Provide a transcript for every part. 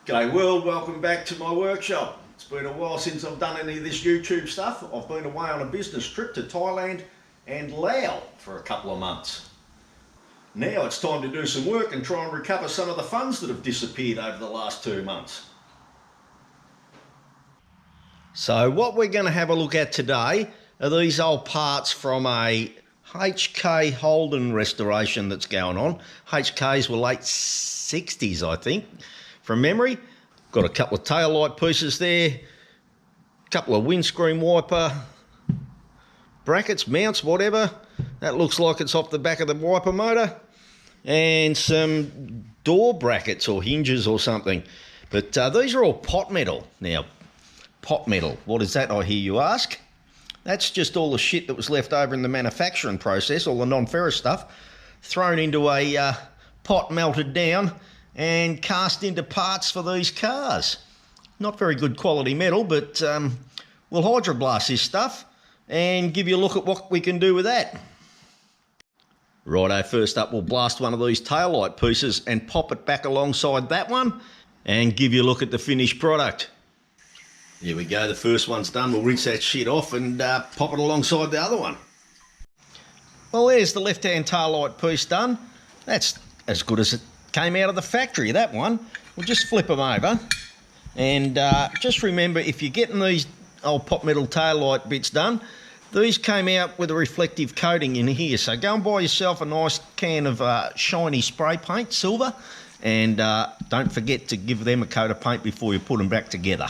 G'day world, welcome back to my workshop. It's been a while since I've done any of this YouTube stuff. I've been away on a business trip to Thailand and Laos for a couple of months. Now it's time to do some work and try and recover some of the funds that have disappeared over the last 2 months. So what we're going to have a look at today are these old parts from a HK Holden restoration that's going on. HKs were late 60s, I think, from memory. Got a couple of tail light pieces there, a couple of windscreen wiper brackets, mounts, whatever. That looks like it's off the back of the wiper motor, and some door brackets or hinges or something. But these are all pot metal. Now, pot metal, what is that, I hear you ask? That's just all the shit that was left over in the manufacturing process, all the non-ferrous stuff, thrown into a pot, melted down, and cast into parts for these cars. Not very good quality metal, but we'll hydroblast this stuff and give you a look at what we can do with that. Righto, first up we'll blast one of these taillight pieces and pop it back alongside that one and give you a look at the finished product. Here we go, the first one's done. We'll rinse that shit off and pop it alongside the other one. Well, there's the left-hand taillight piece done. That's as good as it came out of the factory, that one. We'll just flip them over. And just remember, if you're getting these old pot metal taillight bits done, these came out with a reflective coating in here. So go and buy yourself a nice can of shiny spray paint, silver, and don't forget to give them a coat of paint before you put them back together.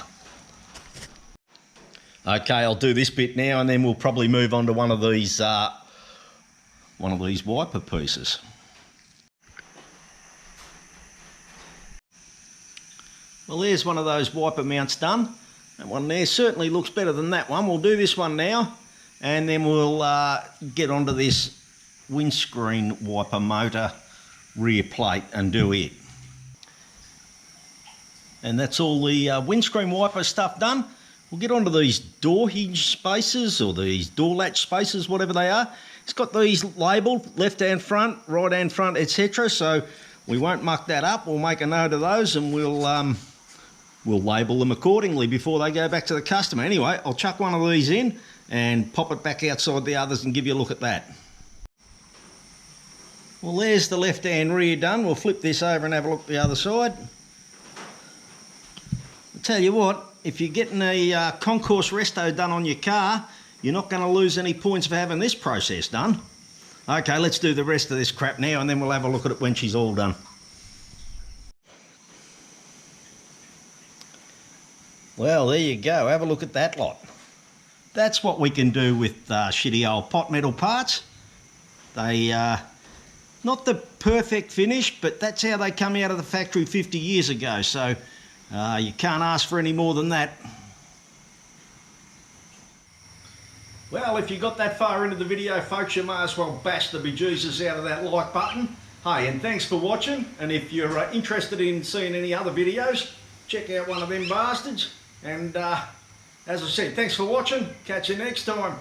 Okay, I'll do this bit now, and then we'll probably move on to one of these wiper pieces. Well, there's one of those wiper mounts done. That one there certainly looks better than that one. We'll do this one now, and then we'll get onto this windscreen wiper motor rear plate and do it. And that's all the windscreen wiper stuff done. We'll get onto these door hinge spaces, or these door latch spaces, whatever they are. It's got these labelled, left-hand front, right-hand front, etc. So we won't muck that up. We'll make a note of those, and we'll label them accordingly before they go back to the customer. Anyway, I'll chuck one of these in and pop it back outside the others and give you a look at that. Well, there's the left-hand rear done. We'll flip this over and have a look at the other side. I'll tell you what, if you're getting a concourse resto done on your car, you're not going to lose any points for having this process done. Okay, let's do the rest of this crap now, and then we'll have a look at it when she's all done. Well, there you go. Have a look at that lot. That's what we can do with shitty old pot metal parts. They not the perfect finish, but that's how they come out of the factory 50 years ago. So you can't ask for any more than that. Well, if you got that far into the video, folks, you may as well bash the bejesus out of that like button. Hey, and thanks for watching. And if you're interested in seeing any other videos, check out one of them bastards. And as I said, thanks for watching. Catch you next time.